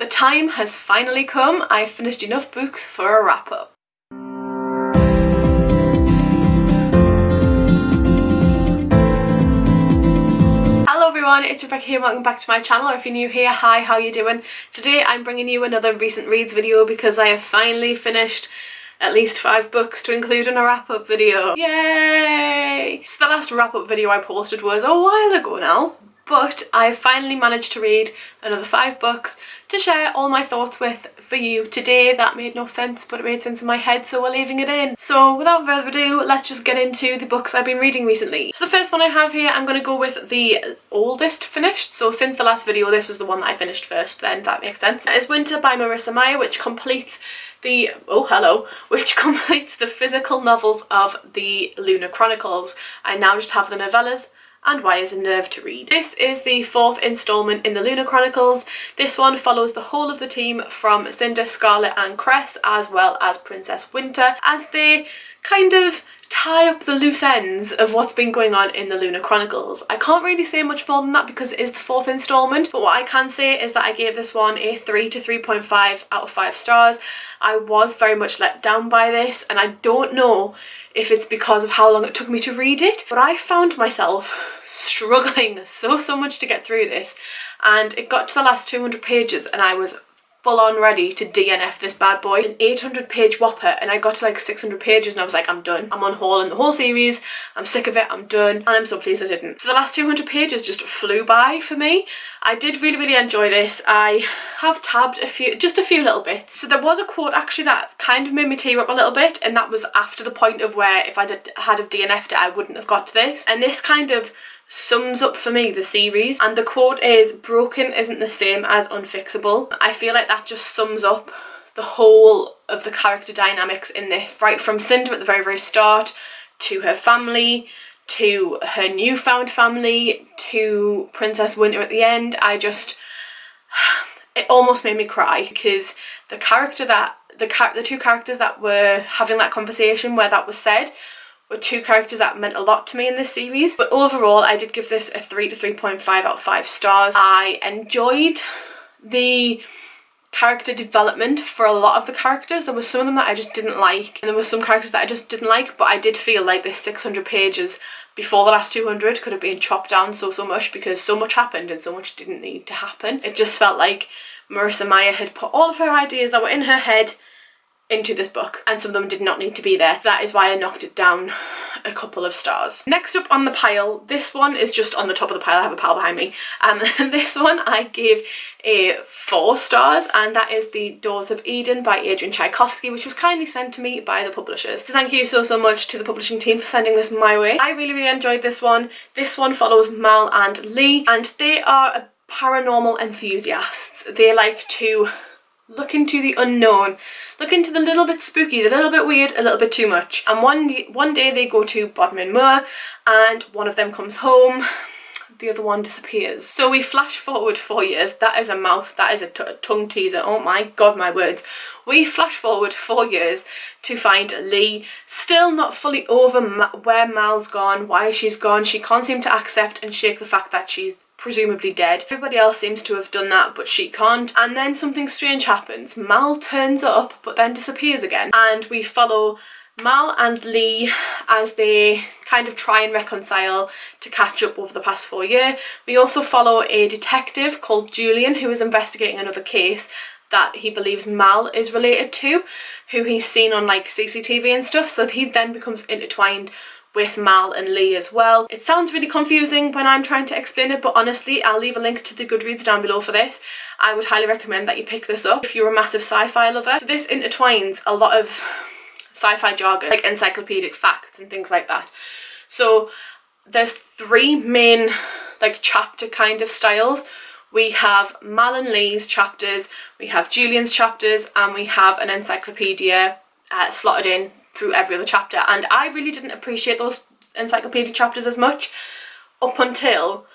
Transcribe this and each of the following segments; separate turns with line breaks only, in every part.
The time has finally come. I've finished enough books for a wrap up. Hello everyone, it's Rebecca here, welcome back to my channel, or if you're new here, hi, how you doing? Today I'm bringing you another recent reads video because I have finally finished at least 5 books to include in a wrap-up video. Yay! So the last wrap-up video I posted was a while ago now, but I finally managed to read another 5 books to share all my thoughts with for you today. That made no sense, but it made sense in my head, so we're leaving it in. So without further ado, let's just get into the books I've been reading recently. So the first one I have here, I'm going to go with the oldest finished. So since the last video, this was the one that I finished first, then that makes sense. It's Winter by Marissa Meyer, which completes the physical novels of the Lunar Chronicles. I now just have the novellas and Wires and Nerve to read. This is the 4th instalment in the Lunar Chronicles. This one follows the whole of the team from Cinder, Scarlet and Cress, as well as Princess Winter, as they kind of tie up the loose ends of what's been going on in the Lunar Chronicles. I can't really say much more than that because it is the 4th instalment, but what I can say is that I gave this one a 3 to 3.5 out of 5 stars. I was very much let down by this, and I don't know if it's because of how long it took me to read it, but I found myself struggling so much to get through this, and it got to the last 200 pages and I was full on ready to DNF this bad boy. An 800-page whopper, and I got to like 600 pages and I was like, I'm done. I'm unhauling the whole series. I'm sick of it. I'm done. And I'm so pleased I didn't. So the last 200 pages just flew by for me. I did really enjoy this. I have tabbed just a few little bits. So there was a quote actually that kind of made me tear up a little bit, and that was after the point of where if I had DNF'd it, I wouldn't have got to this. And this kind of sums up for me the series, and the quote is, "Broken isn't the same as unfixable." I feel like that just sums up the whole of the character dynamics in this, right from Cinder at the very start, to her family, to her newfound family, to Princess Winter at the end. It almost made me cry, because the two characters that were having that conversation where that was said were 2 characters that meant a lot to me in this series. But overall, I did give this a 3 to 3.5 out of 5 stars. I enjoyed the character development for a lot of the characters. There were some of them that I just didn't like, and there were some characters that I just didn't like, but I did feel like this 600 pages before the last 200 could have been chopped down so much, because so much happened and so much didn't need to happen. It just felt like Marissa Meyer had put all of her ideas that were in her head into this book, and some of them did not need to be there. That is why I knocked it down a couple of stars. Next up on the pile, this one is just on the top of the pile. I have a pile behind me. This one I gave a 4 stars, and that is The Doors of Eden by Adrian Tchaikovsky, which was kindly sent to me by the publishers. So thank you so much to the publishing team for sending this my way. I really enjoyed this one. This one follows Mal and Lee, and they are paranormal enthusiasts. They like to look into the unknown, look into the little bit spooky, the little bit weird, a little bit too much. And one day they go to Bodmin Moor, and one of them comes home, the other one disappears. So we flash forward 4 years. That is a mouth, that is a tongue teaser. Oh my god, my words. We flash forward 4 years to find Lee still not fully over where Mal's gone, why she's gone. She can't seem to accept and shake the fact that she's presumably dead. Everybody else seems to have done that, but she can't. And then something strange happens. Mal turns up, but then disappears again. And we follow Mal and Lee as they kind of try and reconcile to catch up over the past 4 years. We also follow a detective called Julian, who is investigating another case that he believes Mal is related to, who he's seen on like CCTV and stuff. So he then becomes intertwined with Mal and Lee as well. It sounds really confusing when I'm trying to explain it, but honestly, I'll leave a link to the Goodreads down below for this. I would highly recommend that you pick this up if you're a massive sci-fi lover. So this intertwines a lot of sci-fi jargon, like encyclopedic facts and things like that. So there's 3 main like chapter kind of styles. We have Mal and Lee's chapters, we have Julian's chapters, and we have an encyclopedia slotted in through every other chapter. And I really didn't appreciate those encyclopedia chapters as much up until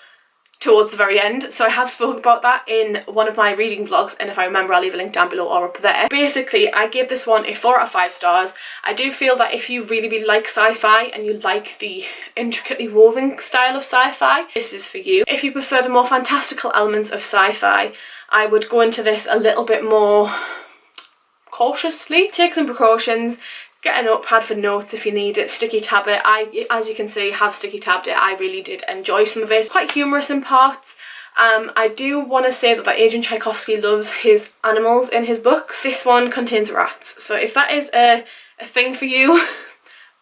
towards the very end. So I have spoken about that in one of my reading vlogs, and if I remember I'll leave a link down below or up there. Basically, I gave this one a 4 out of 5 stars. I do feel that if you really like sci-fi and you like the intricately woven style of sci-fi, this is for you. If you prefer the more fantastical elements of sci-fi, I would go into this a little bit more cautiously, take some precautions, get a notepad for notes if you need it, sticky tab it. I, as you can see, have sticky tabbed it. I really did enjoy some of it. Quite humorous in parts. I do want to say that Adrian Tchaikovsky loves his animals in his books. This one contains rats, so if that is a thing for you,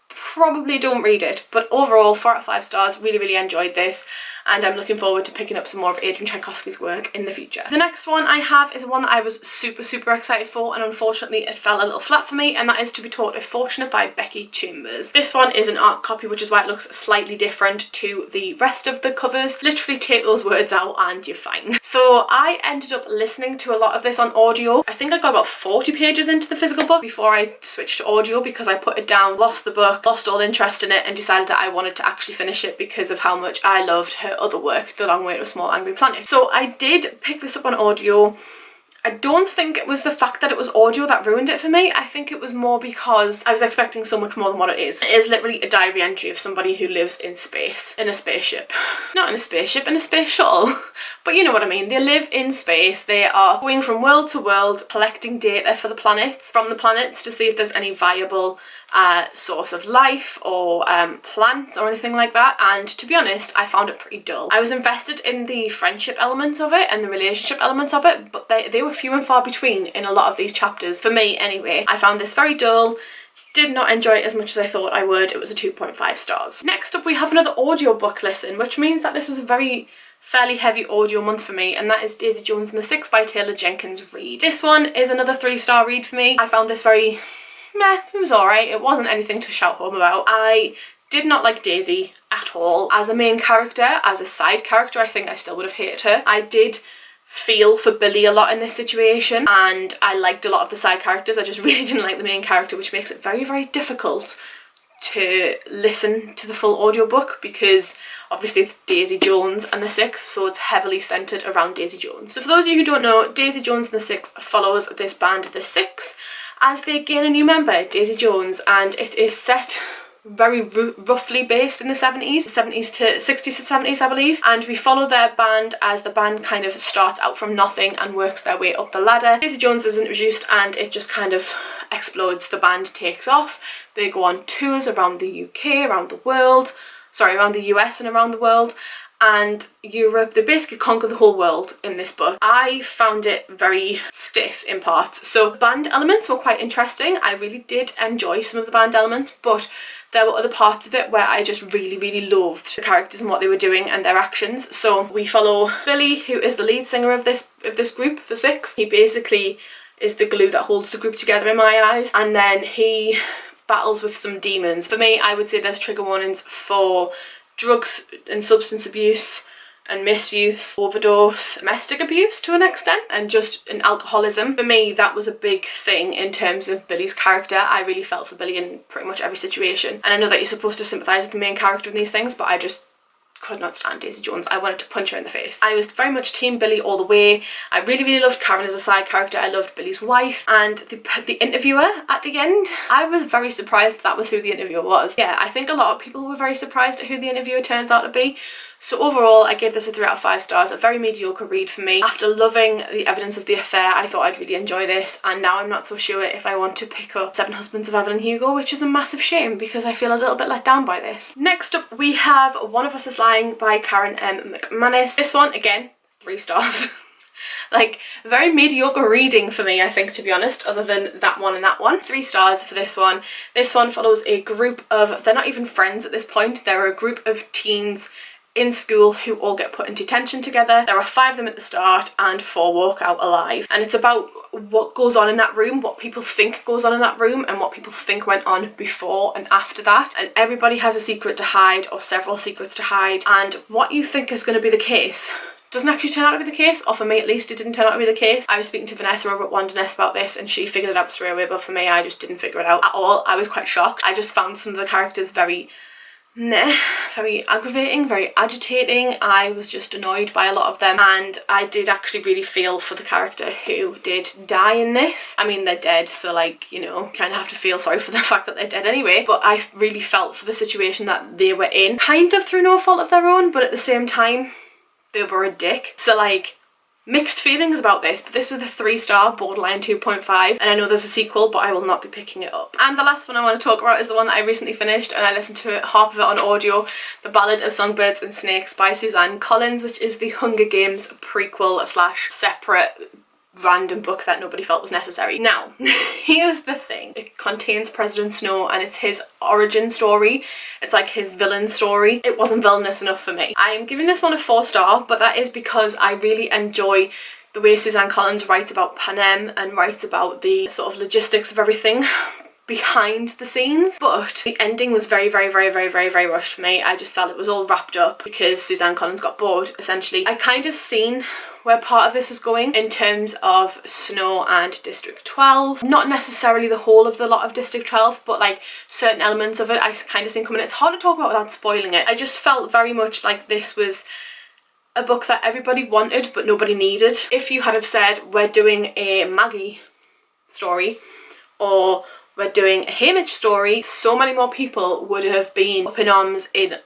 probably don't read it. But overall, 4 out of 5 stars. Really, really enjoyed this, and I'm looking forward to picking up some more of Adrian Tchaikovsky's work in the future. The next one I have is one that I was super, super excited for, and unfortunately it fell a little flat for me, and that is To Be Taught If Fortunate by Becky Chambers. This one is an art copy, which is why it looks slightly different to the rest of the covers. Literally take those words out and you're fine. So I ended up listening to a lot of this on audio. I think I got about 40 pages into the physical book before I switched to audio, because I put it down, lost the book, lost all interest in it, and decided that I wanted to actually finish it because of how much I loved her other work, The Long Way to a Small Angry Planet. So I did pick this up on audio. I don't think it was the fact that it was audio that ruined it for me. I think it was more because I was expecting so much more than what it is. It is literally a diary entry of somebody who lives in space, in a spaceship. Not in a spaceship, in a space shuttle. But you know what I mean. They live in space. They are going from world to world, collecting data for the planets, from the planets, to see if there's any viable source of life or plants or anything like that. And to be honest, I found it pretty dull. I was invested in the friendship elements of it and the relationship elements of it, but they were few and far between in a lot of these chapters. For me anyway, I found this very dull. Did not enjoy it as much as I thought I would. It was a 2.5 stars. Next up we have another audiobook listen, which means that this was a fairly heavy audio month for me, and that is Daisy Jones and the Six by Taylor Jenkins Reid. This one is another 3-star read for me. I found this very meh. It was alright. It wasn't anything to shout home about. I did not like Daisy at all as a main character. As a side character, I think I still would have hated her. I did feel for Billy a lot in this situation, and I liked a lot of the side characters. I just really didn't like the main character, which makes it very, very difficult to listen to the full audiobook, because obviously it's Daisy Jones and the Six, so it's heavily centred around Daisy Jones. So for those of you who don't know, Daisy Jones and the Six follows this band, the Six, as they gain a new member, Daisy Jones, and it is set very roughly based in the 70s to 60s to 70s, I believe, and we follow their band as the band kind of starts out from nothing and works their way up the ladder. Daisy Jones is introduced and it just kind of explodes. The band takes off. They go on tours around the UK, around the world, around the US and around the world, and Europe. They basically conquer the whole world in this book. I found it very stiff in parts. So band elements were quite interesting. I really did enjoy some of the band elements, but there were other parts of it where I just really, really loved the characters and what they were doing and their actions. So we follow Billy, who is the lead singer of this group, the Six. He basically is the glue that holds the group together in my eyes, and then he battles with some demons. For me, I would say there's trigger warnings for drugs and substance abuse and misuse, overdose, domestic abuse to an extent, and just an alcoholism. For me, that was a big thing in terms of Billy's character. I really felt for Billy in pretty much every situation. And I know that you're supposed to sympathise with the main character in these things, but I just could not stand Daisy Jones. I wanted to punch her in the face. I was very much team Billy all the way. I really, really loved Karen as a side character. I loved Billy's wife, and the interviewer at the end, I was very surprised that was who the interviewer was. Yeah, I think a lot of people were very surprised at who the interviewer turns out to be. So overall, I gave this a 3 out of 5 stars, a very mediocre read for me. After loving The Evidence of the Affair, I thought I'd really enjoy this, and now I'm not so sure if I want to pick up Seven Husbands of Evelyn Hugo, which is a massive shame because I feel a little bit let down by this. Next up, we have One of Us is Lying by Karen M. McManus. This one, again, 3 stars. Like, very mediocre reading for me, I think, to be honest, other than that one and that one. 3 stars for this one. This one follows a group of, they're not even friends at this point, they're a group of teens in school who all get put in detention together. There are 5 of them at the start and 4 walk out alive. And it's about what goes on in that room, what people think goes on in that room, and what people think went on before and after that. And everybody has a secret to hide, or several secrets to hide. And what you think is going to be the case doesn't actually turn out to be the case, or for me at least it didn't turn out to be the case. I was speaking to Vanessa over at Wanderness about this and she figured it out straight away, but for me I just didn't figure it out at all. I was quite shocked. I just found some of the characters very aggravating, very agitating. I was just annoyed by a lot of them, and I did actually really feel for the character who did die in this. I mean, they're dead, so like, you know, kind of have to feel sorry for the fact that they're dead anyway, but I really felt for the situation that they were in, kind of through no fault of their own, but at the same time they were a dick. So like, mixed feelings about this, but this was a 3-star, borderline 2.5, and I know there's a sequel, but I will not be picking it up. And the last one I want to talk about is the one that I recently finished, and I listened to it, half of it on audio, The Ballad of Songbirds and Snakes by Suzanne Collins, which is the Hunger Games prequel / separate random book that nobody felt was necessary. Now, here's the thing. It contains President Snow and it's his origin story. It's like his villain story. It wasn't villainous enough for me. I'm giving this one a 4-star, but that is because I really enjoy the way Suzanne Collins writes about Panem and writes about the sort of logistics of everything behind the scenes. But the ending was very rushed for me. I just felt it was all wrapped up because Suzanne Collins got bored, essentially. I kind of seen where part of this was going in terms of Snow and District 12. Not necessarily the whole of the lot of District 12, but like certain elements of it I kind of seen coming. It's hard to talk about without spoiling it. I just felt very much like this was a book that everybody wanted but nobody needed. If you had have said, we're doing a Maggie story or we're doing a Haymitch story, so many more people would have been up in arms in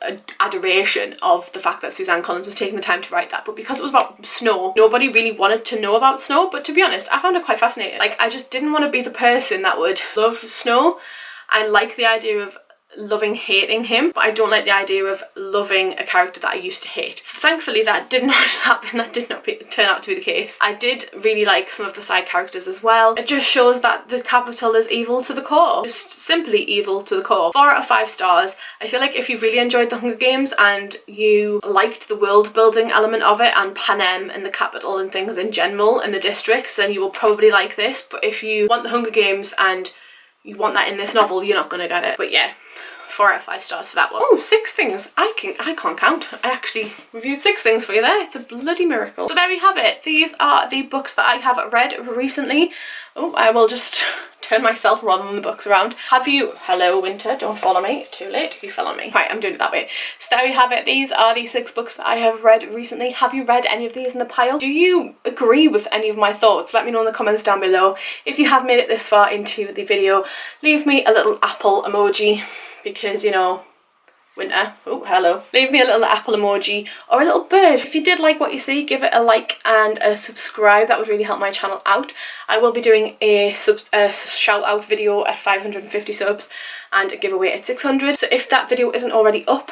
adoration of the fact that Suzanne Collins was taking the time to write that. But because it was about Snow, nobody really wanted to know about Snow. But to be honest, I found it quite fascinating. Like, I just didn't want to be the person that would love Snow. I like the idea of loving hating him, but I don't like the idea of loving a character that I used to hate. So thankfully that did not happen. That did not turn out to be the case. I did really like some of the side characters as well. It just shows that the capital is evil to the core. Just simply evil to the core. 4 out of 5 stars. I feel like if you really enjoyed the Hunger Games and you liked the world building element of it and Panem and the capital and things in general and the districts, then you will probably like this. But if you want the Hunger Games and you want that in this novel, you're not gonna get it. But yeah, 4 out of 5 stars for that one. Oh, 6 things. I can't count. I actually reviewed 6 things for you there. It's a bloody miracle. So there we have it. These are the books that I have read recently. Oh, I will just turn myself rather than the books around. Have you... Hello, Winter. Don't follow me. Too late. You fell on me. Right, I'm doing it that way. So there we have it. These are the 6 books that I have read recently. Have you read any of these in the pile? Do you agree with any of my thoughts? Let me know in the comments down below. If you have made it this far into the video, leave me a little apple emoji. Because, you know, Winter. Oh, hello. Leave me a little apple emoji or a little bird. If you did like what you see, give it a like and a subscribe. That would really help my channel out. I will be doing a shout out video at 550 subs and a giveaway at 600. So if that video isn't already up,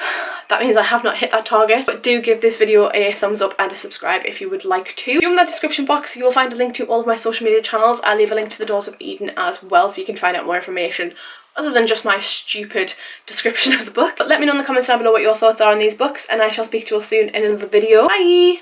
that means I have not hit that target. But do give this video a thumbs up and a subscribe if you would like to. In the description box, you will find a link to all of my social media channels. I'll leave a link to the Doors of Eden as well, so you can find out more information other than just my stupid description of the book. But let me know in the comments down below what your thoughts are on these books, and I shall speak to you all soon in another video. Bye!